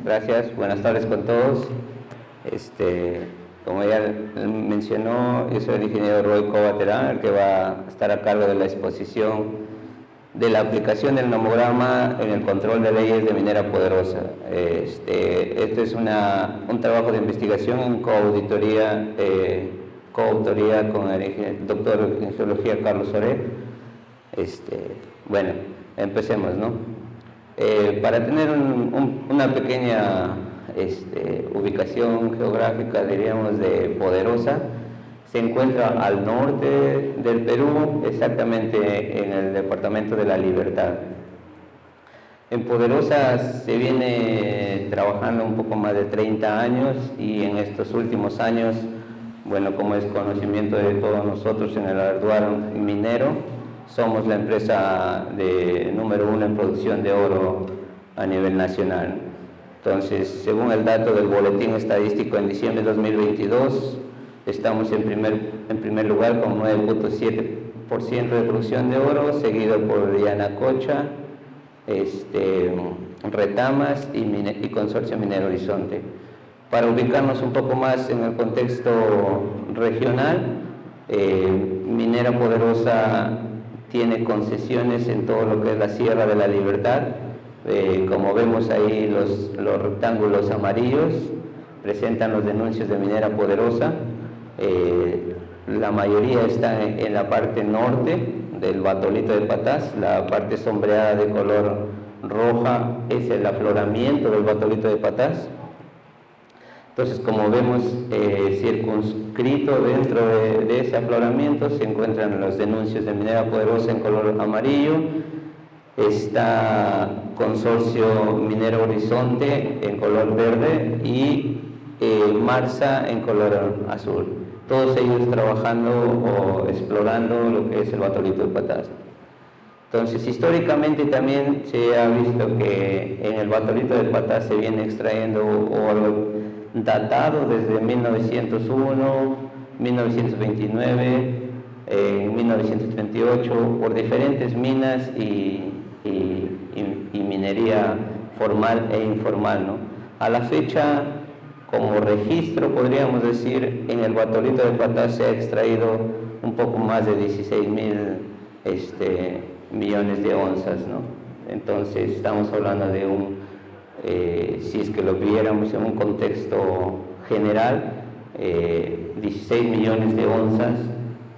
Gracias, buenas tardes con todos. Como ya mencionó, yo soy el ingeniero Roy Cobaterán, el que va a estar a cargo de la exposición de la aplicación del nomograma en el control de leyes de minera poderosa. Este es un trabajo de investigación en coautoría con el doctor en geología Carlos Soré. Bueno, empecemos, ¿no? Para tener una pequeña ubicación geográfica, diríamos, de Poderosa, se encuentra al norte del Perú, exactamente en el departamento de La Libertad. En Poderosa se viene trabajando un poco más de 30 años y en estos últimos años, bueno, como es conocimiento de todos nosotros en el arduar minero, somos la empresa número 1 en producción de oro a nivel nacional. Entonces, según el dato del boletín estadístico en diciembre de 2022, estamos en primer lugar con 9.7% de producción de oro, seguido por Yanacocha, Retamas y Consorcio Minero Horizonte. Para ubicarnos un poco más en el contexto regional, Minera Poderosa tiene concesiones en todo lo que es la Sierra de la Libertad. Como vemos ahí, los rectángulos amarillos presentan los denuncios de Minera Poderosa. La mayoría están en la parte norte del Batolito de Patás. La parte sombreada de color roja es el afloramiento del Batolito de Patás. Entonces, como vemos, circunscrito dentro de ese afloramiento se encuentran los denuncios de Minera Poderosa en color amarillo. Está Consorcio Minero Horizonte en color verde y Marsa en color azul. Todos ellos trabajando o explorando lo que es el Batolito de Patás. Entonces, históricamente también se ha visto que en el Batolito de Patás se viene extrayendo oro datado desde 1901, 1929, 1938, por diferentes minas y minería formal e informal, ¿no? A la fecha, como registro, podríamos decir, en el Batolito de Patás se ha extraído un poco más de 16.000 millones de onzas, ¿no? Entonces, estamos hablando de si es que lo viéramos en un contexto general, 16 millones de onzas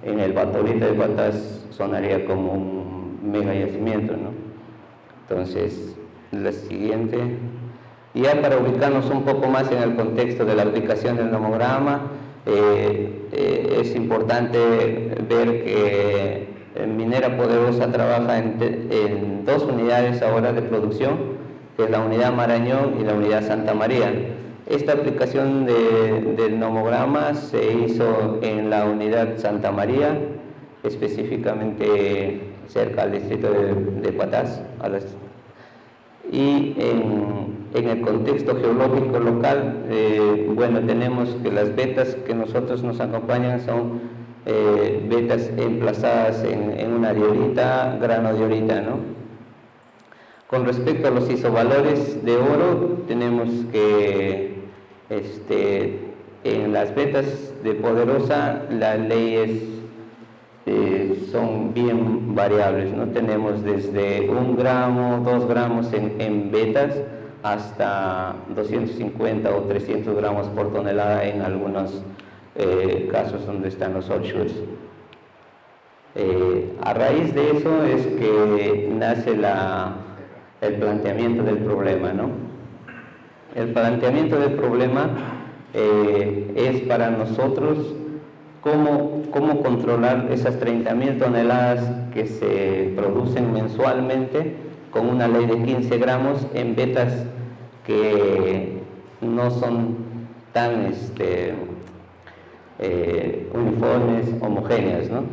en el Batolito de Patás sonaría como un mega yacimiento, ¿no? Entonces, la siguiente. Ya para ubicarnos un poco más en el contexto de la aplicación del nomograma, es importante ver que Minera Poderosa trabaja en 2 unidades ahora de producción, que es la unidad Marañón y la unidad Santa María. Esta aplicación del nomograma se hizo en la unidad Santa María, específicamente cerca al distrito de Patás. Y en el contexto geológico local, bueno, tenemos que las vetas que nosotros nos acompañan son vetas emplazadas en una diorita, grano diorita, ¿no? Con respecto a los isovalores de oro, tenemos que en las vetas de Poderosa las leyes son bien variables, ¿no? Tenemos desde 1 gramo, 2 gramos en vetas hasta 250 o 300 gramos por tonelada en algunos casos donde están los offshores. A raíz de eso es que nace el planteamiento del problema, ¿no? El planteamiento del problema es para nosotros cómo controlar esas 30.000 toneladas que se producen mensualmente con una ley de 15 gramos en vetas que no son tan uniformes, homogéneas, ¿no?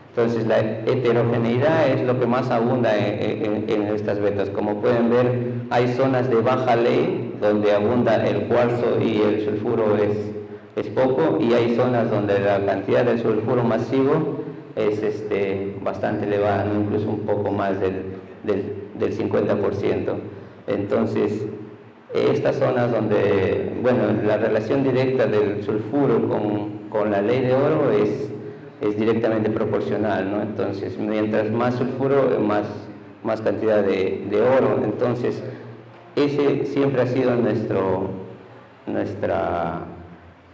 Entonces, la heterogeneidad es lo que más abunda en estas vetas. Como pueden ver, hay zonas de baja ley donde abunda el cuarzo y el sulfuro es poco, y hay zonas donde la cantidad de sulfuro masivo es bastante elevada, incluso un poco más del 50%. Entonces, estas zonas donde, bueno, la relación directa del sulfuro con la ley de oro es directamente proporcional, ¿no? Entonces, mientras más sulfuro, más cantidad de oro. Entonces, ese siempre ha sido nuestra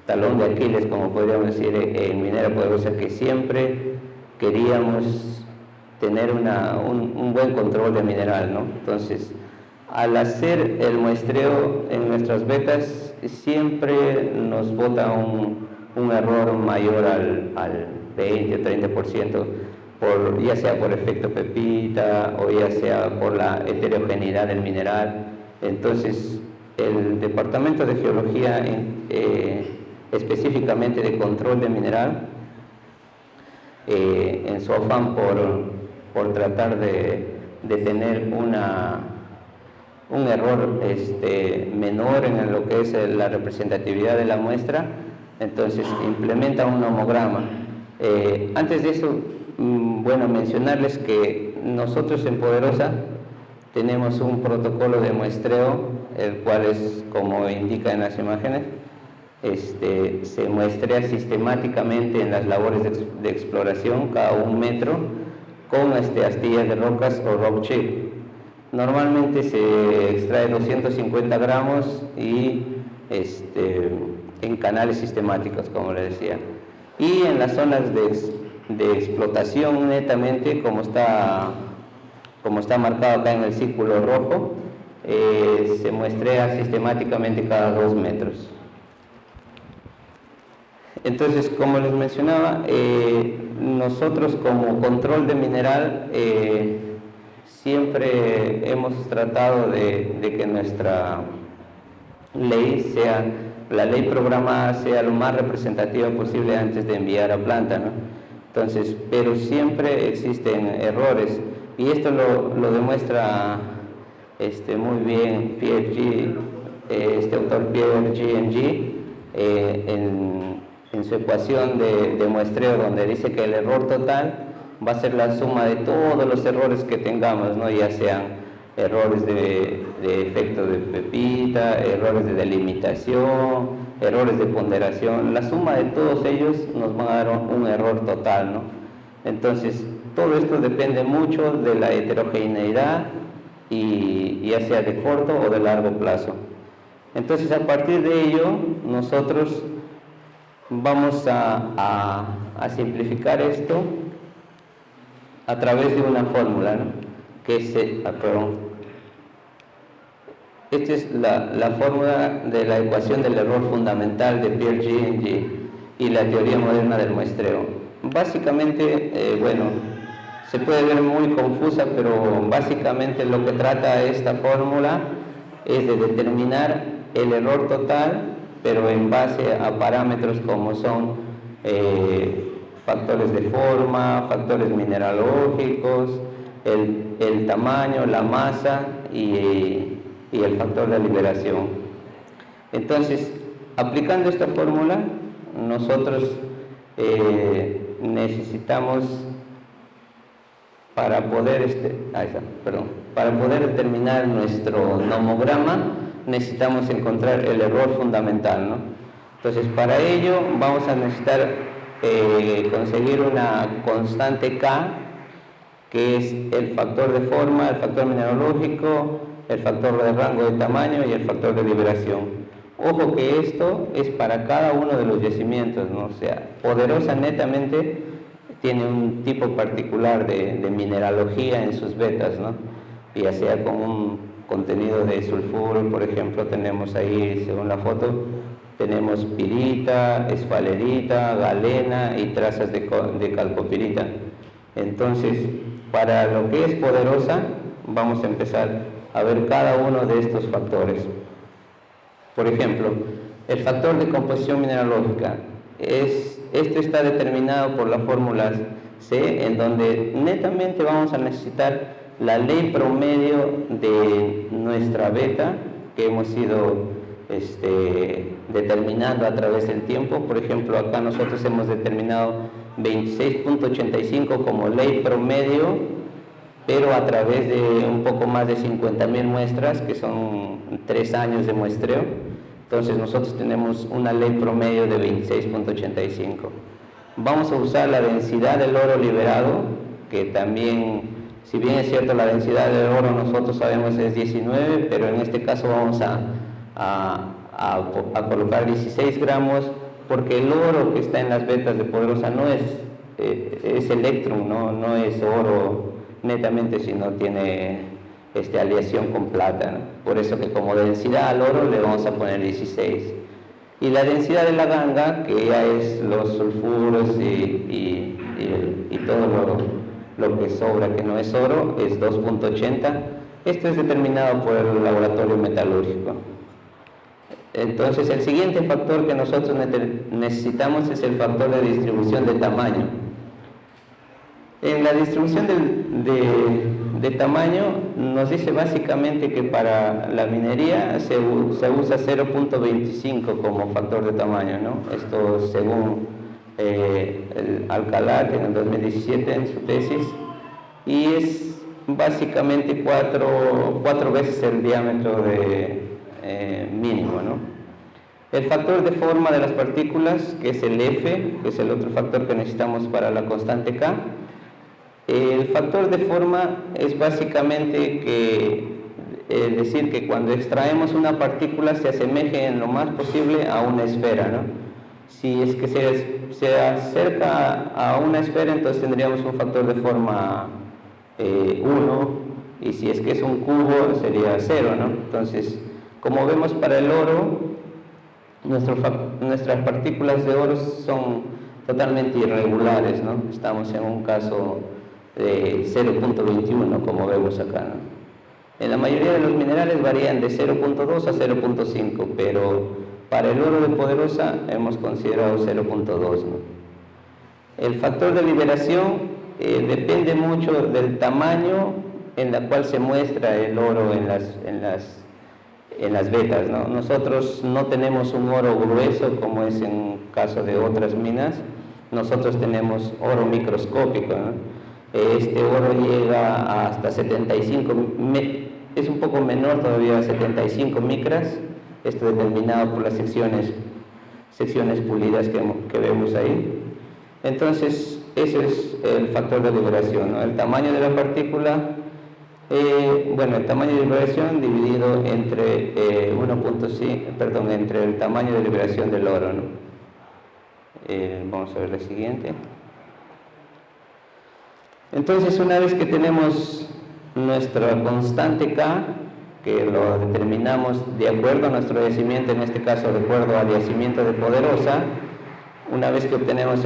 talón de Aquiles, como podríamos decir, en Minera Poderosa, que siempre queríamos tener un buen control de mineral, ¿no? Entonces, al hacer el muestreo en nuestras vetas, siempre nos bota un error mayor al 20 o 30%, ya sea por efecto pepita o ya sea por la heterogeneidad del mineral. Entonces, el Departamento de Geología, específicamente de control de mineral, en su afán por tratar de tener un error menor en lo que es la representatividad de la muestra, entonces implementa un nomograma. Antes de eso, bueno, mencionarles que nosotros en Poderosa tenemos un protocolo de muestreo, el cual es, como indica en las imágenes, se muestrea sistemáticamente en las labores de exploración cada 1 metro con astillas de rocas o rock chip. Normalmente se extrae 250 gramos y en canales sistemáticos, como les decía. Y en las zonas de explotación netamente, como está marcado acá en el círculo rojo, se muestrea sistemáticamente cada 2 metros. Entonces, como les mencionaba, nosotros como control de mineral siempre hemos tratado de que nuestra ley la ley programada sea lo más representativa posible antes de enviar a planta, ¿no? Entonces, pero siempre existen errores, y esto lo demuestra muy bien este autor Pierre G. en su ecuación de muestreo, donde dice que el error total va a ser la suma de todos los errores que tengamos, ¿no? Ya sean errores de efecto de pepita, errores de delimitación, errores de ponderación. La suma de todos ellos nos van a dar un error total, ¿no? Entonces, todo esto depende mucho de la heterogeneidad, y ya sea de corto o de largo plazo. Entonces, a partir de ello, nosotros vamos a simplificar esto a través de una fórmula, ¿no? Que esta es la fórmula de la ecuación del error fundamental de Pierre G. y la teoría moderna del muestreo. Básicamente, bueno, se puede ver muy confusa, pero básicamente lo que trata esta fórmula es de determinar el error total, pero en base a parámetros como son factores de forma, factores mineralógicos, el tamaño, la masa y el factor de liberación. Entonces, aplicando esta fórmula, nosotros necesitamos, para poder determinar nuestro nomograma, necesitamos encontrar el error fundamental, ¿no? Entonces, para ello vamos a necesitar conseguir una constante K, que es el factor de forma, el factor mineralógico, el factor de rango de tamaño y el factor de liberación. Ojo que esto es para cada uno de los yacimientos, ¿no? O sea, Poderosa netamente tiene un tipo particular de mineralogía en sus vetas, ¿no? Ya sea con un contenido de sulfuro, por ejemplo, tenemos ahí, según la foto, tenemos pirita, esfalerita, galena y trazas de calcopirita. Entonces, para lo que es Poderosa, vamos a empezar a ver cada uno de estos factores. Por ejemplo, el factor de composición mineralógica, esto está determinado por la fórmula C, en donde netamente vamos a necesitar la ley promedio de nuestra beta que hemos ido determinando a través del tiempo. Por ejemplo, acá nosotros hemos determinado 26.85 como ley promedio pero a través de un poco más de 50.000 muestras, que son 3 años de muestreo. Entonces nosotros tenemos una ley promedio de 26.85. Vamos a usar la densidad del oro liberado, que también, si bien es cierto la densidad del oro nosotros sabemos es 19, pero en este caso vamos a colocar 16 gramos, porque el oro que está en las vetas de Poderosa no es electrum, no es oro netamente, sino tiene aleación con plata, ¿no? Por eso que como densidad al oro le vamos a poner 16. Y la densidad de la ganga, que ya es los sulfuros y todo lo que sobra que no es oro, es 2.80. Esto es determinado por el laboratorio metalúrgico. Entonces el siguiente factor que nosotros necesitamos es el factor de distribución de tamaño. En la distribución de tamaño nos dice básicamente que para la minería se usa 0.25 como factor de tamaño, ¿no? Esto según el Alcalá, que en el 2017 en su tesis, y es básicamente cuatro veces el diámetro mínimo, ¿no? El factor de forma de las partículas, que es el F, que es el otro factor que necesitamos para la constante K. El factor de forma es básicamente decir que cuando extraemos una partícula se asemeje en lo más posible a una esfera, ¿no? Si es que se acerca a una esfera, entonces tendríamos un factor de forma 1, y si es que es un cubo sería 0, ¿no? Entonces, como vemos para el oro, nuestras partículas de oro son totalmente irregulares, ¿no? Estamos en un caso de 0.21, como vemos acá, ¿no? En la mayoría de los minerales varían de 0.2 a 0.5, pero para el oro de Poderosa hemos considerado 0.2, ¿no? El factor de liberación depende mucho del tamaño en la cual se muestra el oro en las vetas, ¿no? Nosotros no tenemos un oro grueso como es en caso de otras minas. Nosotros tenemos oro microscópico, ¿no? Este oro llega hasta 75, es un poco menor todavía, 75 micras, esto determinado por las secciones pulidas que vemos ahí. Entonces, ese es el factor de liberación, ¿no? El tamaño de la partícula, el tamaño de liberación dividido entre entre el tamaño de liberación del oro, ¿no? Vamos a ver la siguiente. Entonces, una vez que tenemos nuestra constante K, que lo determinamos de acuerdo a nuestro yacimiento, en este caso de acuerdo al yacimiento de Poderosa, una vez que obtenemos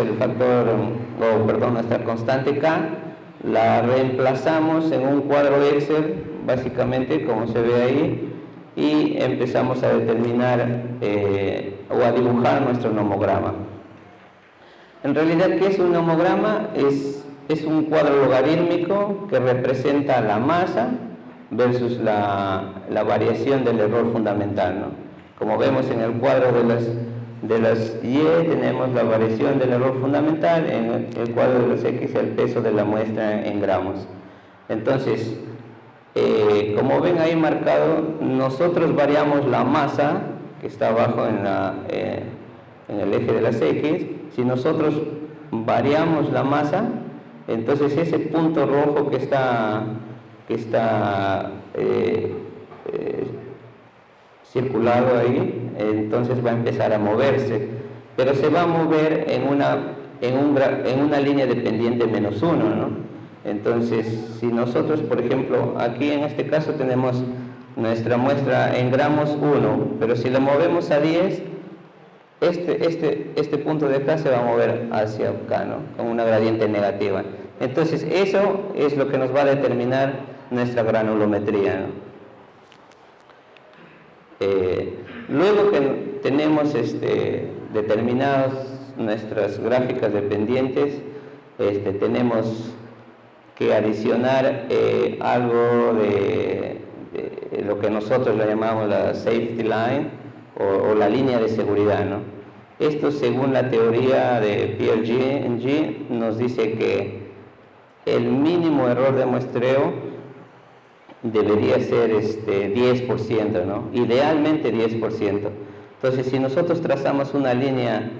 nuestra constante K, la reemplazamos en un cuadro Excel, básicamente, como se ve ahí, y empezamos a determinar o a dibujar nuestro nomograma. En realidad, ¿qué es un nomograma? Es un cuadro logarítmico que representa la masa versus la variación del error fundamental, ¿no? Como vemos en el cuadro de las Y tenemos la variación del error fundamental, en el cuadro de los X el peso de la muestra en gramos. Entonces, como ven ahí marcado, nosotros variamos la masa que está abajo en el eje de las X. Si nosotros variamos la masa, entonces ese punto rojo que está circulado ahí, entonces va a empezar a moverse, pero se va a mover en una línea dependiente -1, ¿no? Entonces, si nosotros, por ejemplo, aquí en este caso tenemos nuestra muestra en gramos 1, pero si la movemos a 10, este punto de acá se va a mover hacia acá, ¿no? Con una gradiente negativa. Entonces, eso es lo que nos va a determinar nuestra granulometría, ¿no? Luego que tenemos determinadas nuestras gráficas dependientes, tenemos que adicionar algo de lo que nosotros le llamamos la safety line o la línea de seguridad, ¿no? Esto, según la teoría de PLG nos dice que el mínimo error de muestreo debería ser 10%, ¿no? Idealmente 10%. Entonces, si nosotros trazamos una línea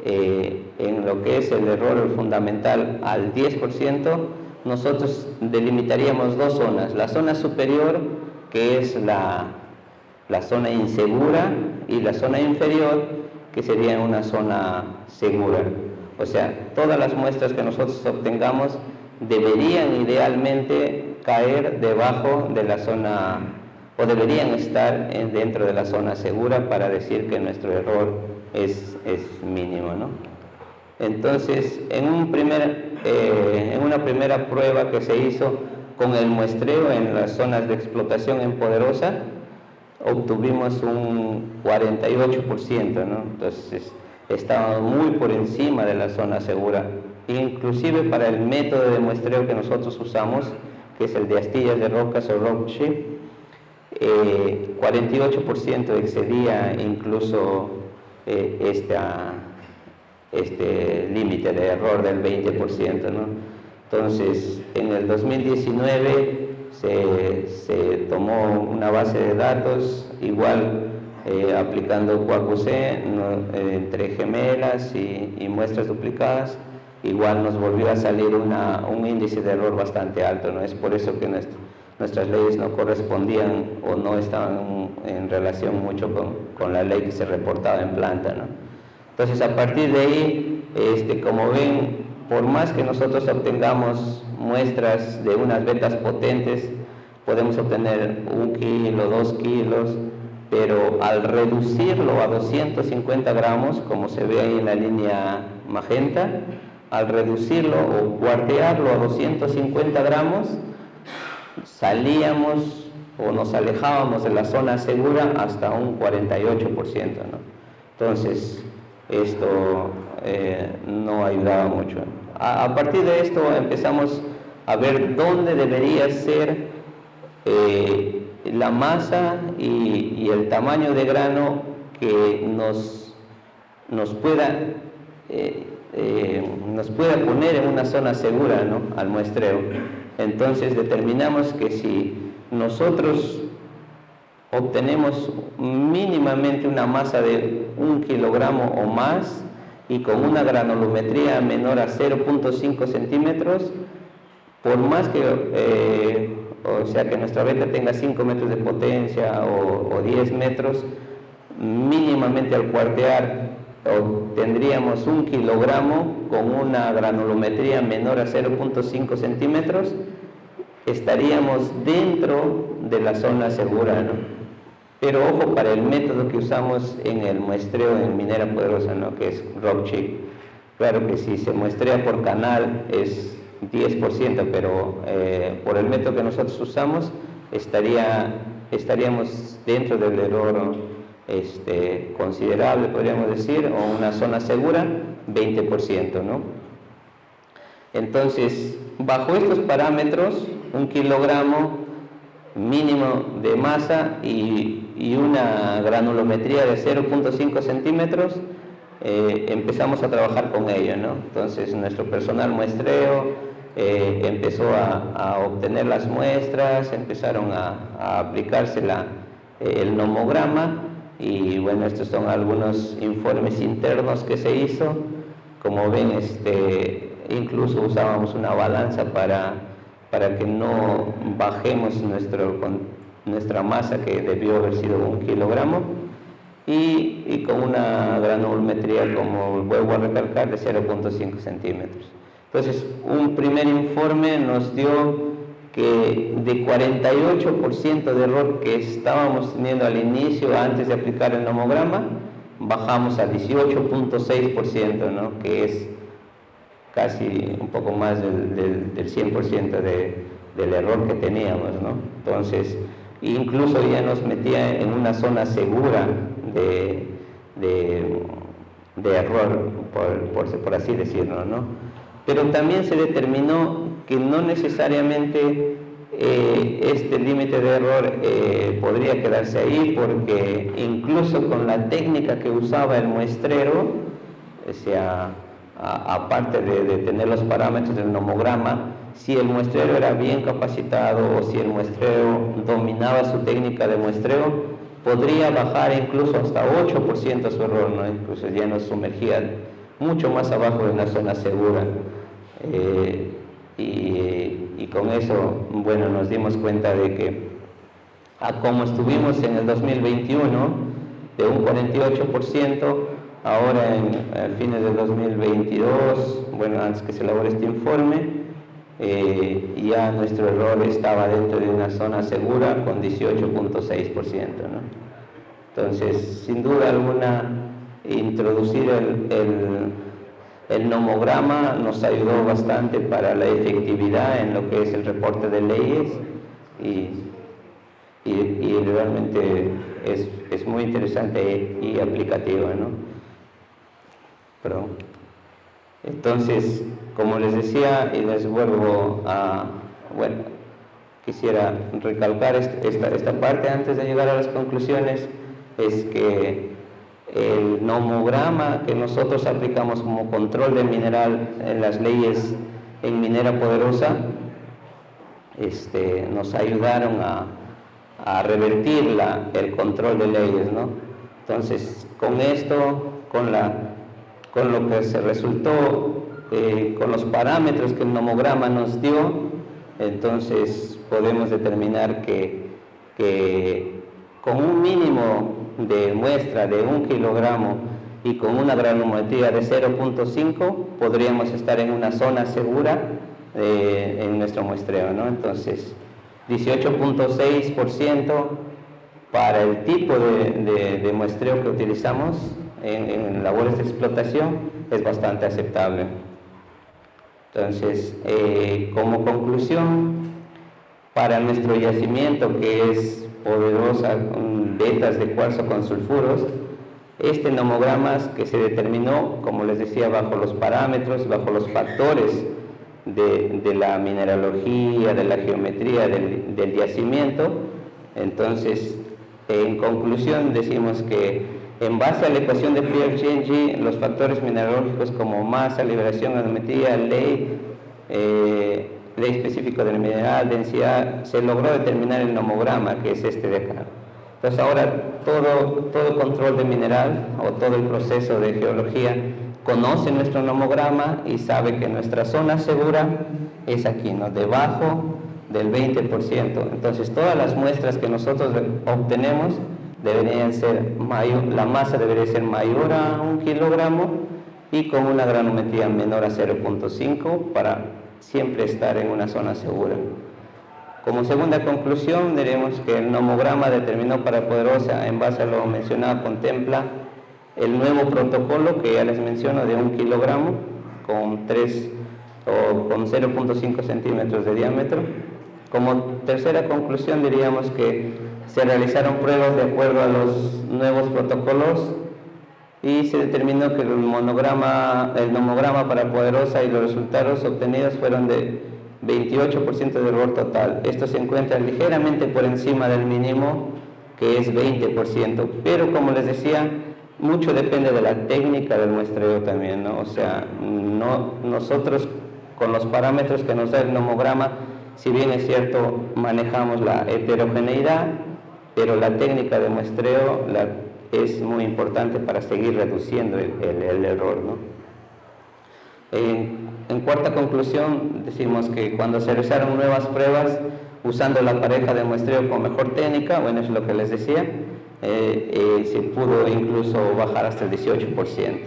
en lo que es el error fundamental al 10%, nosotros delimitaríamos dos zonas. La zona superior, que es la zona insegura, y la zona inferior, que sería una zona segura. O sea, todas las muestras que nosotros obtengamos deberían idealmente caer debajo de la zona, o deberían estar dentro de la zona segura para decir que nuestro error es mínimo, ¿no? Entonces, en una primera prueba que se hizo con el muestreo en las zonas de explotación en Poderosa, obtuvimos un 48%, ¿no? Entonces, estábamos muy por encima de la zona segura. Inclusive para el método de muestreo que nosotros usamos, que es el de astillas de rocas o rock chip, 48% excedía incluso este límite de error del 20%, ¿no? Entonces, en el 2019 se tomó una base de datos, igual aplicando QAQC entre gemelas y muestras duplicadas, igual nos volvió a salir un índice de error bastante alto, ¿no? Es por eso que nuestras leyes no correspondían o no estaban en relación mucho con la ley que se reportaba en planta, ¿no? Entonces, a partir de ahí, como ven, por más que nosotros obtengamos muestras de unas vetas potentes, podemos obtener 1 kilo, 2 kilos, pero al reducirlo a 250 gramos, como se ve ahí en la línea magenta, al reducirlo o cuartearlo a 250 gramos, salíamos o nos alejábamos de la zona segura hasta un 48%, ¿no? Entonces, esto no ayudaba mucho. A partir de esto empezamos a ver dónde debería ser la masa y el tamaño de grano que nos pueda poner en una zona segura, ¿no?, al muestreo. Entonces determinamos que si nosotros obtenemos mínimamente una masa de 1 kilogramo o más y con una granulometría menor a 0.5 centímetros, por más que o sea que nuestra veta tenga 5 metros de potencia o 10 metros, mínimamente al cuartear obtendríamos 1 kilogramo con una granulometría menor a 0.5 centímetros, estaríamos dentro de la zona segura, ¿no? Pero ojo, para el método que usamos en el muestreo en Minera Poderosa, ¿no?, que es rock chip. Claro que si se muestrea por canal es 10%, pero por el método que nosotros usamos estaríamos dentro del error considerable, podríamos decir, o una zona segura, 20%, ¿no? Entonces, bajo estos parámetros, 1 kilogramo mínimo de masa y una granulometría de 0.5 centímetros, empezamos a trabajar con ello, ¿no? Entonces, nuestro personal muestreo empezó a obtener las muestras, empezaron a aplicarse el nomograma, y bueno, estos son algunos informes internos que se hizo. Como ven, incluso usábamos una balanza para que no bajemos nuestra masa, que debió haber sido 1 kilogramo, y con una granulometría, como vuelvo a recalcar, de 0.5 centímetros. Entonces, un primer informe nos dio que de 48% de error que estábamos teniendo al inicio, antes de aplicar el nomograma, bajamos a 18.6%, ¿no?, que es casi un poco más del 100% del error que teníamos, ¿no? Entonces, incluso ya nos metía en una zona segura de error, por así decirlo, ¿no? Pero también se determinó que no necesariamente este límite de error podría quedarse ahí, porque incluso con la técnica que usaba el muestrero, o sea, aparte de tener los parámetros del nomograma, si el muestreo era bien capacitado o si el muestreo dominaba su técnica de muestreo, podría bajar incluso hasta 8% su error, ¿no? Incluso ya nos sumergía mucho más abajo en la zona segura. Y con eso, bueno, nos dimos cuenta de que como estuvimos en el 2021 de un 48%, ahora en fines del 2022, bueno, antes que se elabore este informe, ya nuestro error estaba dentro de una zona segura con 18.6%, ¿no? Entonces, sin duda alguna, introducir el nomograma nos ayudó bastante para la efectividad en lo que es el reporte de leyes y realmente es muy interesante y aplicativa, ¿no? Perdón. Entonces, como les decía, y les vuelvo a, bueno, quisiera recalcar esta parte antes de llegar a las conclusiones, es que el nomograma que nosotros aplicamos como control de mineral en las leyes en Minera Poderosa nos ayudaron a revertir el control de leyes, ¿no? Entonces, con esto, con lo que se resultó, con los parámetros que el nomograma nos dio, entonces podemos determinar que con un mínimo de muestra de 1 kilogramo y con una granulometría de 0.5 podríamos estar en una zona segura en nuestro muestreo, ¿no? Entonces, 18.6% para el tipo de muestreo que utilizamos en labores de explotación es bastante aceptable. Entonces, como conclusión, para nuestro yacimiento, que es Poderosa, con vetas de cuarzo con sulfuros, este nomograma que se determinó, como les decía, bajo los parámetros, bajo los factores de la mineralogía, de la geometría del yacimiento. Entonces, en conclusión, decimos que en base a la ecuación de Pierre-Gengy, los factores mineralógicos como masa, liberación, granulometría, ley específico del mineral, densidad, se logró determinar el nomograma, que es este de acá. Entonces ahora todo control de mineral o todo el proceso de geología conoce nuestro nomograma y sabe que nuestra zona segura es aquí, ¿no? Debajo del 20%. Entonces todas las muestras que nosotros obtenemos deberían ser la masa debería ser mayor a 1 kilogramo y con una granulometría menor a 0.5 para siempre estar en una zona segura. Como segunda conclusión, diremos que el nomograma determinó para Poderosa, en base a lo mencionado, contempla el nuevo protocolo que ya les menciono de 1 kilogramo con 0.5 centímetros de diámetro. Como tercera conclusión, diríamos que se realizaron pruebas de acuerdo a los nuevos protocolos y se determinó que el nomograma para Poderosa y los resultados obtenidos fueron de 28% de error total. Esto se encuentra ligeramente por encima del mínimo, que es 20%, pero como les decía, mucho depende de la técnica del muestreo también, ¿no? O sea, nosotros con los parámetros que nos da el nomograma, si bien es cierto, manejamos la heterogeneidad, pero la técnica de muestreo es muy importante para seguir reduciendo el error, ¿no? En cuarta conclusión, decimos que cuando se realizaron nuevas pruebas usando la pareja de muestreo con mejor técnica, bueno, es lo que les decía, se pudo incluso bajar hasta el 18%.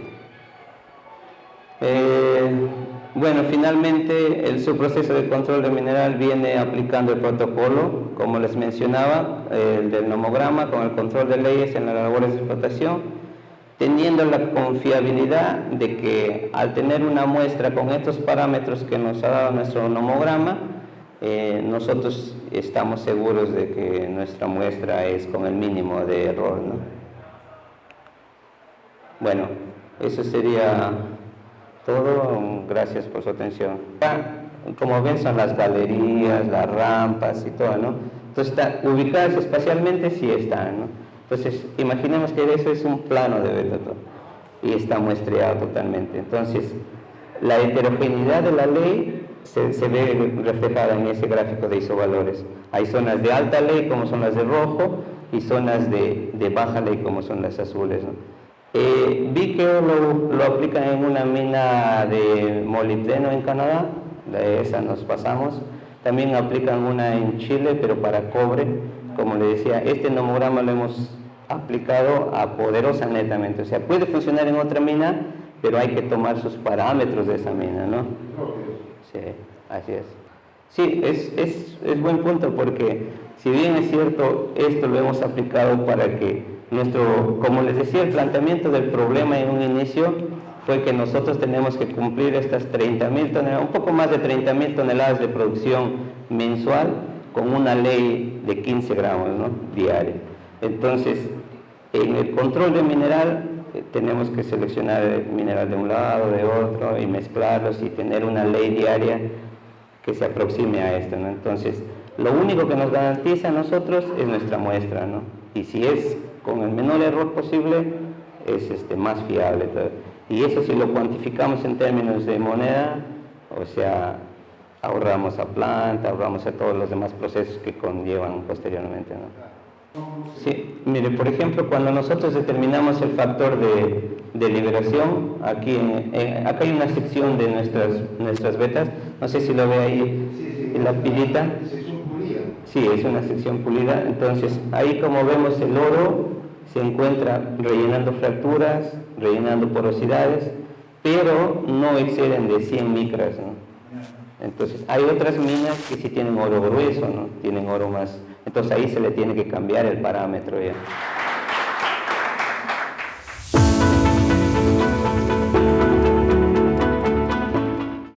Bueno, finalmente el subproceso de control de mineral viene aplicando el protocolo, como les mencionaba, el del nomograma con el control de leyes en las labores de explotación, teniendo la confiabilidad de que al tener una muestra con estos parámetros que nos ha dado nuestro nomograma, nosotros estamos seguros de que nuestra muestra es con el mínimo de error, ¿no? Bueno, eso sería todo. Gracias por su atención. Como ven, son las galerías, las rampas y todo, ¿no? Entonces, están ubicadas espacialmente, sí están, ¿no? Entonces, imaginemos que eso es un plano de Betoto y está muestreado totalmente. Entonces, la heterogeneidad de la ley se ve reflejada en ese gráfico de isovalores. Hay zonas de alta ley, como son las de rojo, y zonas de baja ley, como son las azules, ¿no? Vi que lo aplican en una mina de molibdeno en Canadá, de esa nos pasamos. También aplican una en Chile, pero para cobre. Como le decía, este nomograma lo hemos aplicado a Poderosa netamente. O sea, puede funcionar en otra mina, pero hay que tomar sus parámetros de esa mina, ¿no? Sí, así es. Sí, es buen punto, porque si bien es cierto, esto lo hemos aplicado para que como les decía, el planteamiento del problema en un inicio fue que nosotros tenemos que cumplir estas 30.000 toneladas, un poco más de 30.000 toneladas de producción mensual con una ley de 15 gramos, ¿no? Diaria. Entonces, en el control de mineral tenemos que seleccionar el mineral de un lado, de otro, y mezclarlos y tener una ley diaria que se aproxime a esto, ¿no? Entonces, lo único que nos garantiza a nosotros es nuestra muestra, ¿no? Y si es con el menor error posible, es más fiable. Y eso, si lo cuantificamos en términos de moneda, o sea, ahorramos a planta, ahorramos a todos los demás procesos que conllevan posteriormente, ¿no? Sí, mire, por ejemplo, cuando nosotros determinamos el factor de liberación, aquí acá hay una sección de nuestras vetas, no sé si lo ve ahí, en la pilita. Sí, es una sección pulida. Entonces, ahí, como vemos, el oro se encuentra rellenando fracturas, rellenando porosidades, pero no exceden de 100 micras, ¿no? Entonces, hay otras minas que sí tienen oro grueso, ¿no? Tienen oro más. Entonces, ahí se le tiene que cambiar el parámetro ya.